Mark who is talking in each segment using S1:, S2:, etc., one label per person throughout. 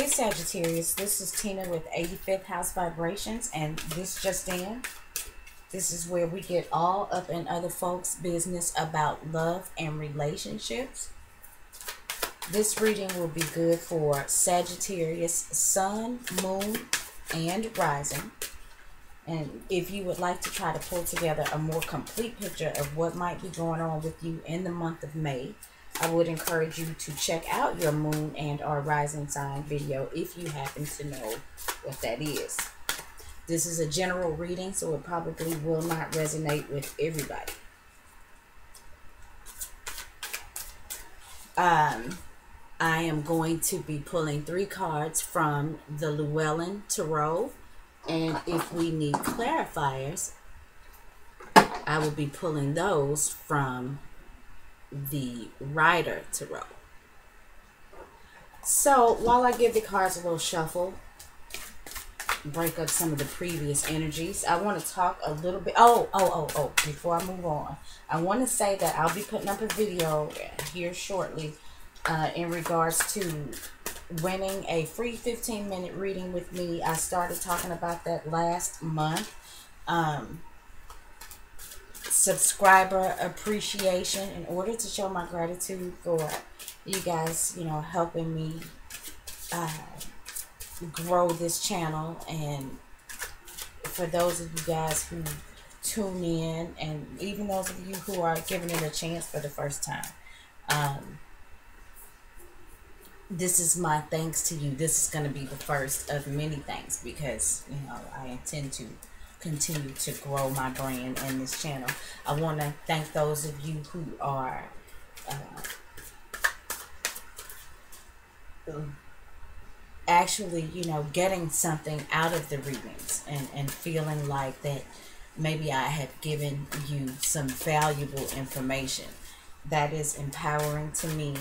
S1: Sagittarius, this is Tina with 85th House Vibrations, and this just in. This is where we get all up in other folks' business about love and relationships. This reading will be good for Sagittarius, Sun, Moon, and Rising. And if you would like to try to pull together a more complete picture of what might be going on with you in the month of May, I would encourage you to check out your moon and or rising sign video if you happen to know what that is. This is a general reading, so it probably will not resonate with everybody. I am going to be pulling 3 cards from the Llewellyn Tarot, and if we need clarifiers, I will be pulling those from the Rider Tarot. So while I give the cards a little shuffle, break up some of the previous energies, I want to talk a little bit. Before I move on, I want to say that I'll be putting up a video here shortly in regards to winning a free 15-minute reading with me. I started talking about that last month. Subscriber appreciation, in order to show my gratitude for you guys, helping me grow this channel, and for those of you guys who tune in, and even those of you who are giving it a chance for the first time. This is my thanks to you. This is going to be the first of many things, because I intend to continue to grow my brand in this channel. I want to thank those of you who are actually, getting something out of the readings, and feeling like that maybe I have given you some valuable information. That is empowering to me.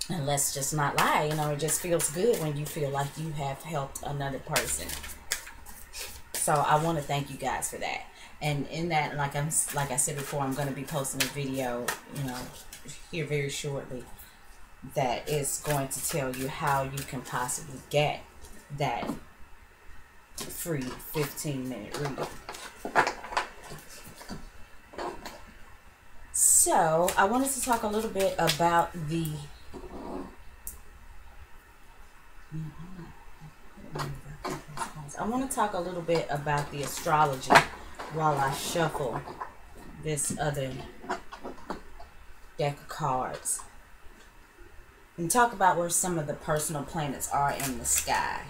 S1: And let's just not lie, it just feels good when you feel like you have helped another person. So I want to thank you guys for that. And in that, like I said before, I'm going to be posting a video, here very shortly, that is going to tell you how you can possibly get that free 15-minute reading. So I wanted to talk a little bit about the astrology while I shuffle this other deck of cards, and talk about where some of the personal planets are in the sky.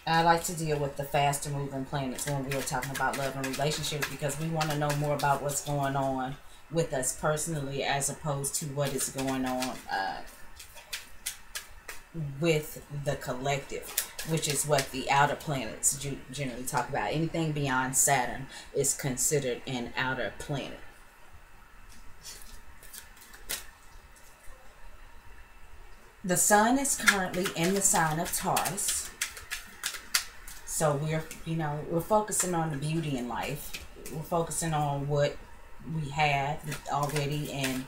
S1: I like to deal with the faster moving planets when we are talking about love and relationships, because we want to know more about what's going on with us personally, as opposed to what is going on with the collective, which is what the outer planets generally talk about. Anything beyond Saturn is considered an outer planet. The sun is currently in the sign of Taurus. So we're focusing on the beauty in life. We're focusing on what we have already and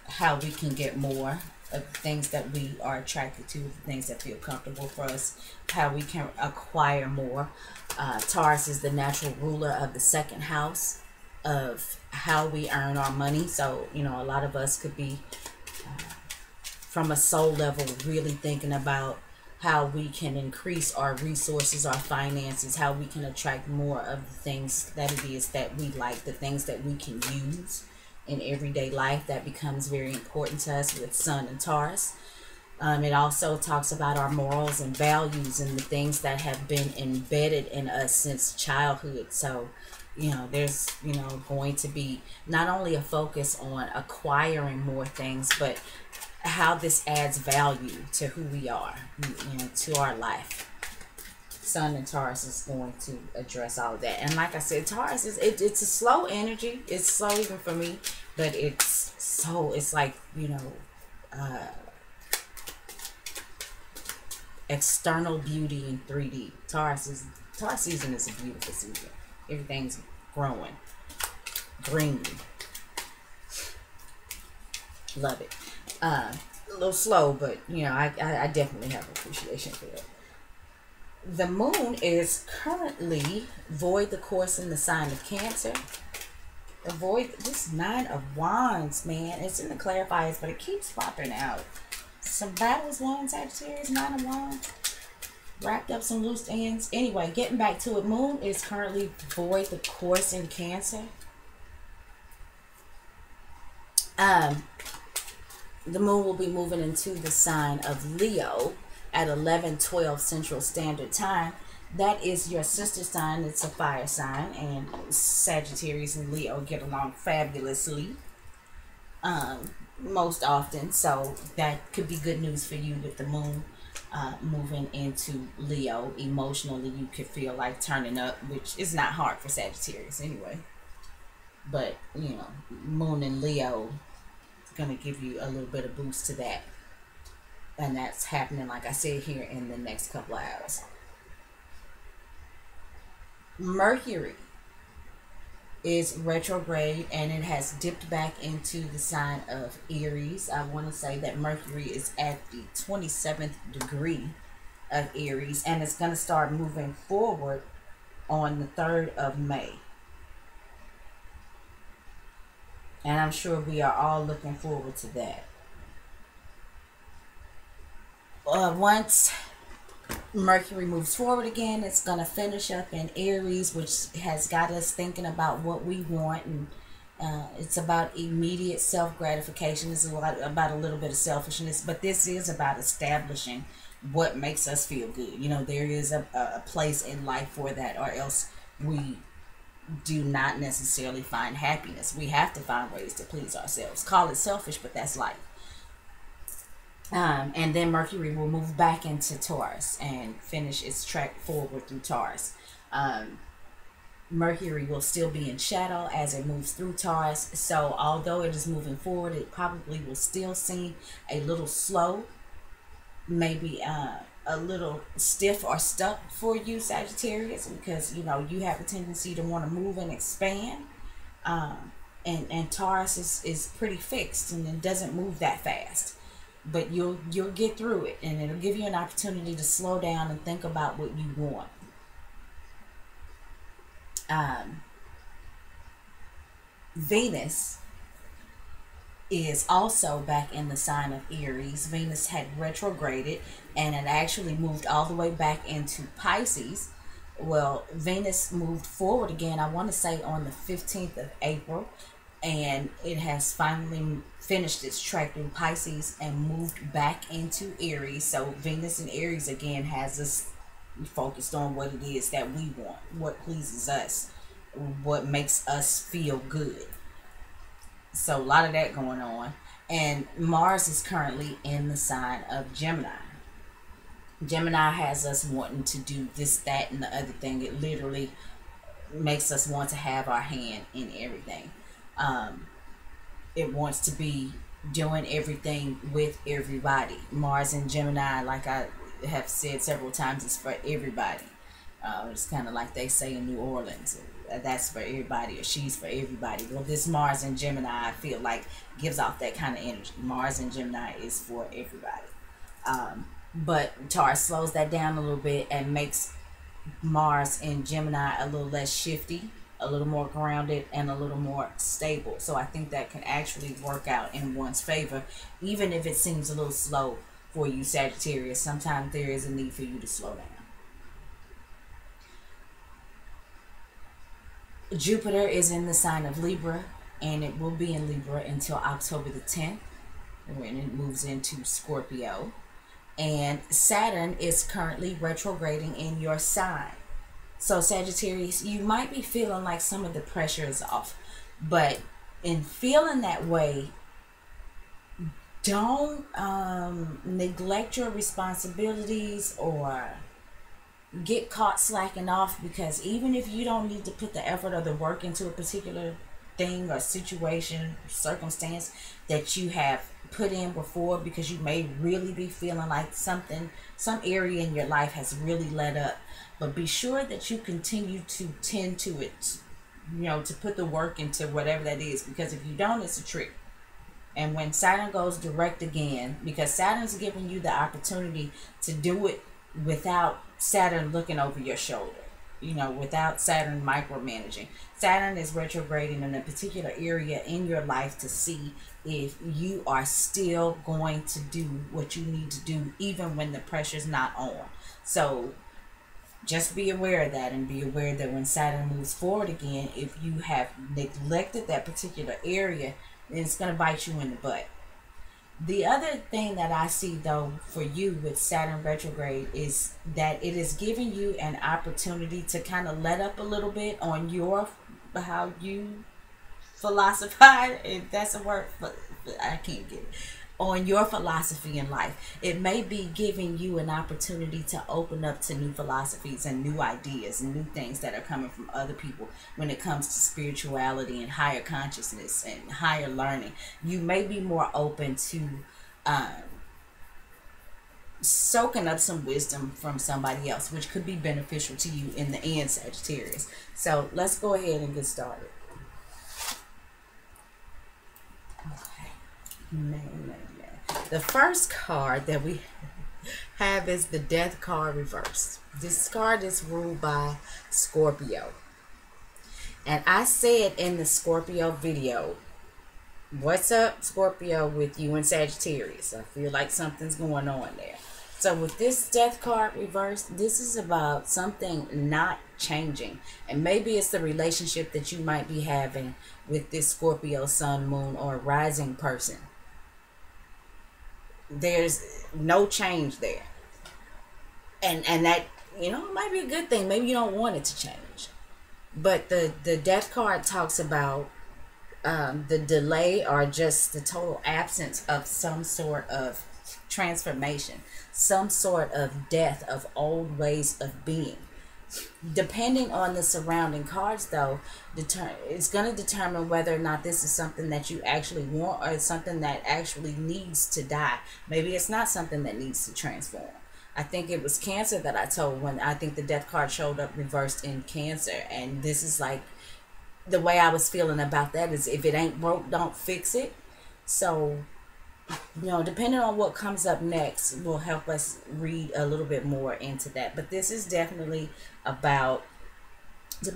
S1: how we can get more of the things that we are attracted to, the things that feel comfortable for us, how we can acquire more. Taurus is the natural ruler of the second house of how we earn our money. So, a lot of us could be, from a soul level, really thinking about how we can increase our resources, our finances, how we can attract more of the things that it is that we like, the things that we can use in everyday life. That becomes very important to us with Sun and Taurus. It also talks about our morals and values and the things that have been embedded in us since childhood. So, there's, going to be not only a focus on acquiring more things, but how this adds value to who we are, to our life. Sun and Taurus is going to address all of that. And like I said, Taurus is it's a slow energy. It's slow even for me, but it's like, external beauty in 3D. Taurus season is a beautiful season. Everything's growing, green. Love it. little slow, but you know, I definitely have appreciation for it. The moon is currently void the course in the sign of Cancer. Avoid this Nine of Wands, man. It's in the clarifiers, but it keeps popping out. Some battles won, Sagittarius, Nine of Wands. Wrapped up some loose ends. Anyway, getting back to it. Moon is currently void the course in Cancer. The moon will be moving into the sign of Leo at 11:12 Central Standard Time. That is your sister sign. It's a fire sign, and Sagittarius and Leo get along fabulously most often. So that could be good news for you with the moon moving into Leo. Emotionally, you could feel like turning up, which is not hard for Sagittarius anyway. But, you know, moon in Leo is going to give you a little bit of boost to that. And that's happening, like I said, here in the next couple of hours. Mercury is retrograde, and it has dipped back into the sign of Aries. I want to say that Mercury is at the 27th degree of Aries, and it's going to start moving forward on the 3rd of May. And I'm sure we are all looking forward to that. Once Mercury moves forward again, it's going to finish up in Aries, which has got us thinking about what we want. And it's about immediate self-gratification. It's about a little bit of selfishness. But this is about establishing what makes us feel good. You know, there is a place in life for that, or else we do not necessarily find happiness. We have to find ways to please ourselves. Call it selfish, but that's life. And then Mercury will move back into Taurus and finish its track forward through Taurus. Mercury will still be in shadow as it moves through Taurus. So although it is moving forward, it probably will still seem a little slow, maybe a little stiff or stuck for you, Sagittarius, because, you know, you have a tendency to want to move and expand. And Taurus is pretty fixed, and it doesn't move that fast. But you'll get through it, and it'll give you an opportunity to slow down and think about what you want. Venus is also back in the sign of Aries. Venus had retrograded, and it actually moved all the way back into Pisces. Well, Venus moved forward again, I want to say on the 15th of April. And it has finally finished its track through Pisces and moved back into Aries. So Venus and Aries again has us focused on what it is that we want, what pleases us, what makes us feel good. So a lot of that going on. And Mars is currently in the sign of Gemini. Gemini has us wanting to do this, that, and the other thing. It literally makes us want to have our hand in everything. It wants to be doing everything with everybody. Mars and Gemini, like I have said several times, is for everybody. It's kind of like they say in New Orleans, that's for everybody, or she's for everybody. Well, this Mars and Gemini, I feel like, gives off that kind of energy. Mars and Gemini is for everybody. But Taurus slows that down a little bit and makes Mars and Gemini a little less shifty, a little more grounded, and a little more stable. So I think that can actually work out in one's favor, even if it seems a little slow for you, Sagittarius. Sometimes there is a need for you to slow down. Jupiter is in the sign of Libra, and it will be in Libra until October the 10th, when it moves into Scorpio. And Saturn is currently retrograding in your sign. So Sagittarius, you might be feeling like some of the pressure is off, but in feeling that way, don't neglect your responsibilities or get caught slacking off, because even if you don't need to put the effort or the work into a particular thing or situation, circumstance that you have put in before, because you may really be feeling like some area in your life has really let up, but be sure that you continue to tend to it, you know, to put the work into whatever that is, because if you don't, it's a trick. And when Saturn goes direct again, because Saturn's giving you the opportunity to do it without Saturn looking over your shoulder, without Saturn micromanaging. Saturn is retrograding in a particular area in your life to see if you are still going to do what you need to do, even when the pressure's not on. So just be aware of that, and be aware that when Saturn moves forward again, if you have neglected that particular area, then it's going to bite you in the butt. The other thing that I see, though, for you with Saturn retrograde is that it is giving you an opportunity to kind of let up a little bit on how you philosophize, if that's a word, but I can't get it, on your philosophy in life. It may be giving you an opportunity to open up to new philosophies and new ideas and new things that are coming from other people when it comes to spirituality and higher consciousness and higher learning. You may be more open to soaking up some wisdom from somebody else, which could be beneficial to you in the end, Sagittarius. So let's go ahead and get started. Okay. Man. The first card that we have is the Death card reversed. This card is ruled by Scorpio. And I said in the Scorpio video, what's up, Scorpio, with you and Sagittarius? I feel like something's going on there. So with this Death card reversed, this is about something not changing. And maybe it's the relationship that you might be having with this Scorpio Sun, Moon, or Rising person. There's no change there. And that, might be a good thing. Maybe you don't want it to change. But the Death card talks about the delay or just the total absence of some sort of transformation, some sort of death of old ways of being. Depending on the surrounding cards, though, it's going to determine whether or not this is something that you actually want or something that actually needs to die. Maybe it's not something that needs to transform. I think it was Cancer that I told when I think the Death card showed up reversed in Cancer. And this is like the way I was feeling about that is if it ain't broke, don't fix it. So, depending on what comes up next will help us read a little bit more into that. But this is definitely about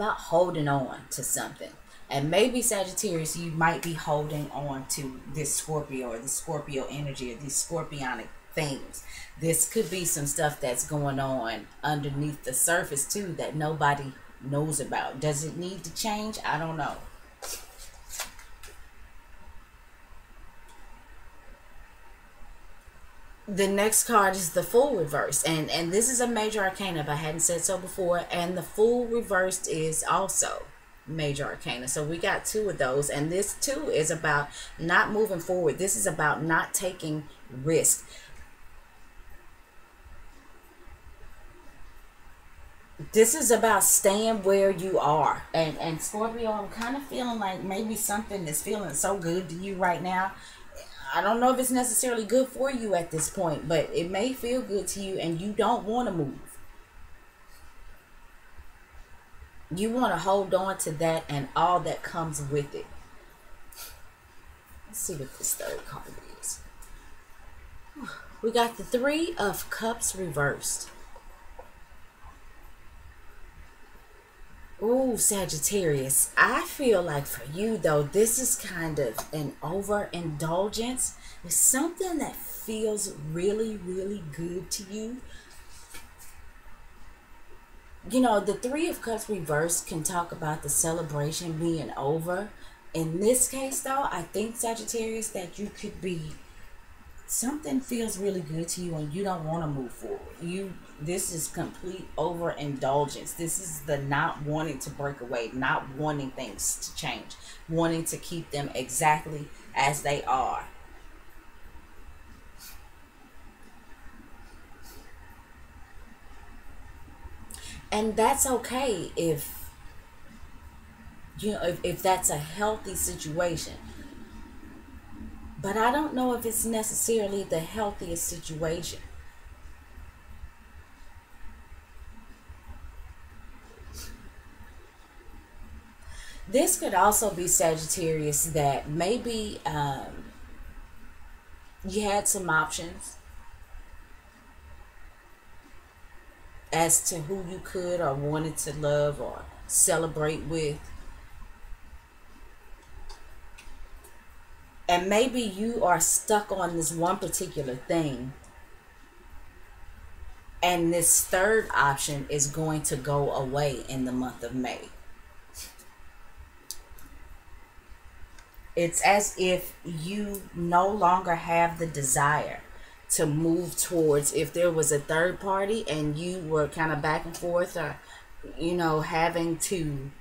S1: holding on to something. And maybe, Sagittarius, you might be holding on to this Scorpio or the Scorpio energy or these scorpionic things. This could be some stuff that's going on underneath the surface too that nobody knows about. Does it need to change? I don't know. The next card is the Fool reversed, and this is a major arcana if I hadn't said so before, and the Fool reversed is also major arcana. So we got two of those, and this too is about not moving forward. This is about not taking risk. This is about staying where you are. And Scorpio, I'm kind of feeling like maybe something is feeling so good to you right now. I don't know if it's necessarily good for you at this point, but it may feel good to you and you don't want to move. You want to hold on to that and all that comes with it. Let's see what this third card is. We got the Three of Cups reversed. Ooh, Sagittarius, I feel like for you, though, this is kind of an overindulgence. It's something that feels really, really good to you. The Three of Cups reversed can talk about the celebration being over. In this case, though, I think, Sagittarius, that you could be... Something feels really good to you and you don't want to move forward. This is complete overindulgence. This is the not wanting to break away, not wanting things to change, wanting to keep them exactly as they are. And that's okay if that's a healthy situation. But I don't know if it's necessarily the healthiest situation. This could also be, Sagittarius, that maybe You had some options as to who you could or wanted to love or celebrate with. And maybe you are stuck on this one particular thing, and this third option is going to go away in the month of May. It's as if you no longer have the desire to move towards, if there was a third party and you were kind of back and forth, or having to,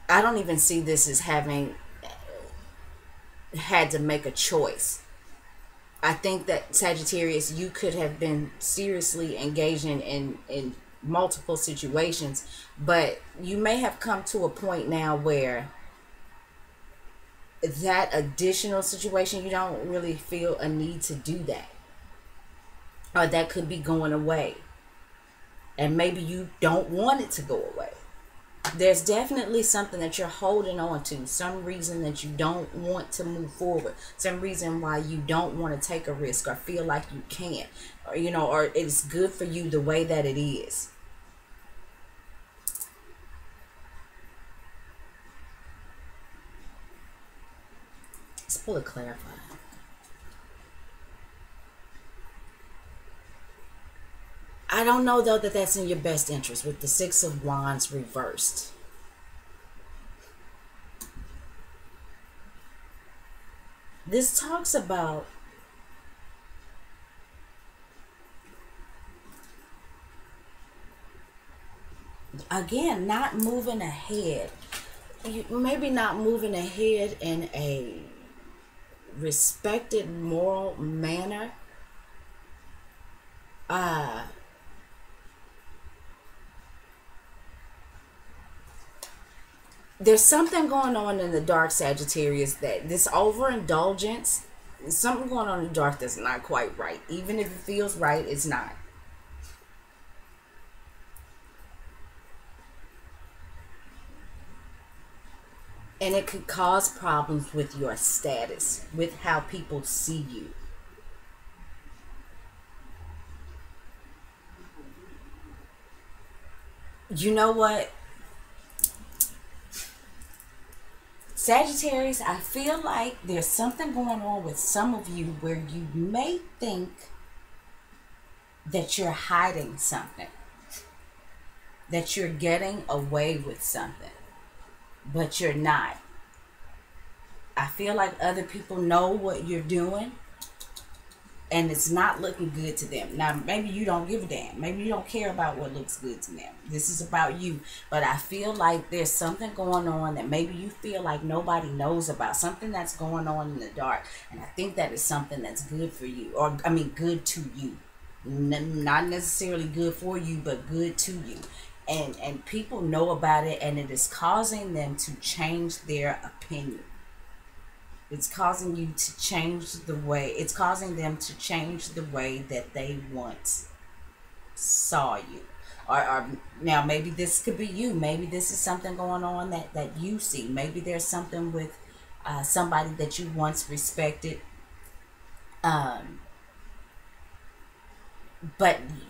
S1: I don't even see this as having had to make a choice. I think that Sagittarius, you could have been seriously engaging in multiple situations, but you may have come to a point now where that additional situation, you don't really feel a need to do that, or that could be going away, and maybe you don't want it to go away. There's definitely something that you're holding on to, some reason that you don't want to move forward, some reason why you don't want to take a risk or feel like you can't, or it's good for you the way that it is. Let's pull a clarify. I don't know, though, that that's in your best interest with the Six of Wands reversed. This talks about again not moving ahead. Maybe not moving ahead in a respected moral manner. There's something going on in the dark, Sagittarius, that this overindulgence, something going on in the dark that's not quite right. Even if it feels right, it's not. And it could cause problems with your status, with how people see you. You know what? Sagittarius, I feel like there's something going on with some of you where you may think that you're hiding something, that you're getting away with something, but you're not. I feel like other people know what you're doing, and it's not looking good to them. Now, maybe you don't give a damn. Maybe you don't care about what looks good to them. This is about you. But I feel like there's something going on that maybe you feel like nobody knows about. Something that's going on in the dark. And I think that is something that's good for you. Or, I mean, good to you. Not necessarily good for you, but good to you. And people know about it, and it is causing them to change their opinion. It's causing you to change the way, it's causing them to change the way that they once saw you. Or now maybe this could be you. Maybe this is something going on that you see. Maybe there's something with somebody that you once respected. But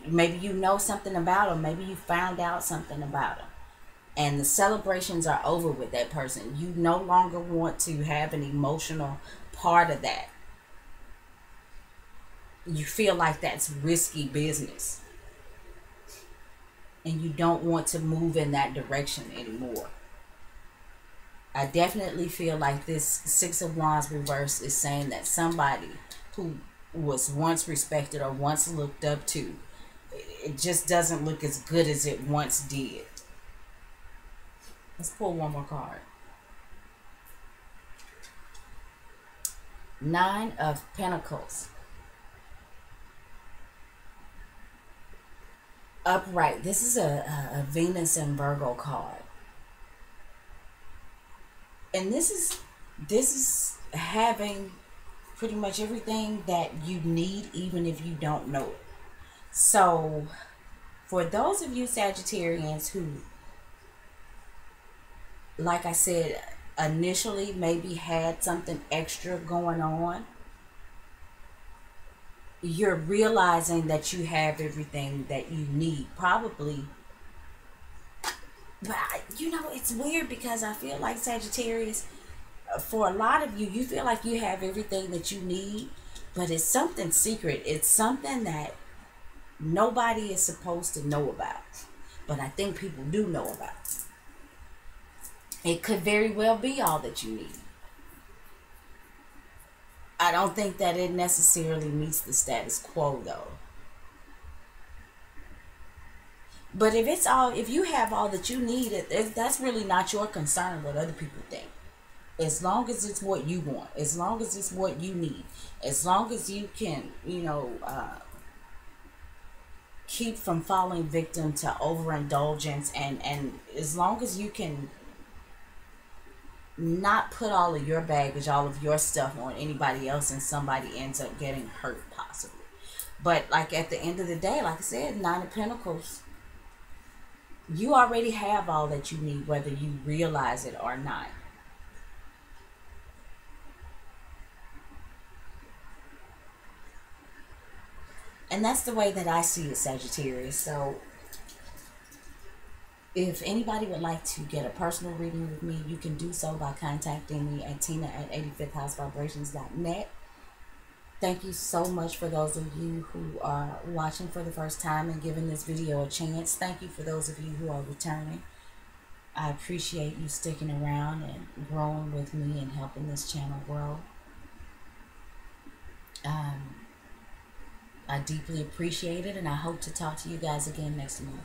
S1: maybe you know something about them. Maybe you found out something about them. And the celebrations are over with that person. You no longer want to have an emotional part of that. You feel like that's risky business. And you don't want to move in that direction anymore. I definitely feel like this Six of Wands reverse is saying that somebody who was once respected or once looked up to, it just doesn't look as good as it once did. Let's pull one more card. Nine of Pentacles. Upright. This is a Venus and Virgo card. And this is having pretty much everything that you need, even if you don't know it. So, for those of you Sagittarians who, like I said, initially maybe had something extra going on, you're realizing that you have everything that you need, probably. But it's weird because I feel like Sagittarius, for a lot of you, you feel like you have everything that you need, but it's something secret. It's something that nobody is supposed to know about, but I think people do know about. It could very well be all that you need. I don't think that it necessarily meets the status quo, though. But if you have all that you need, that's really not your concern what other people think. As long as it's what you want, as long as it's what you need, as long as you can, keep from falling victim to overindulgence, and as long as you can not put all of your baggage, all of your stuff on anybody else, and somebody ends up getting hurt possibly. But like at the end of the day, like I said, Nine of Pentacles, you already have all that you need, whether you realize it or not. And that's the way that I see it, Sagittarius. So if anybody would like to get a personal reading with me, you can do so by contacting me at tina@85housevibrations.net. Thank you so much for those of you who are watching for the first time and giving this video a chance. Thank you for those of you who are returning. I appreciate you sticking around and growing with me and helping this channel grow. I deeply appreciate it, and I hope to talk to you guys again next month.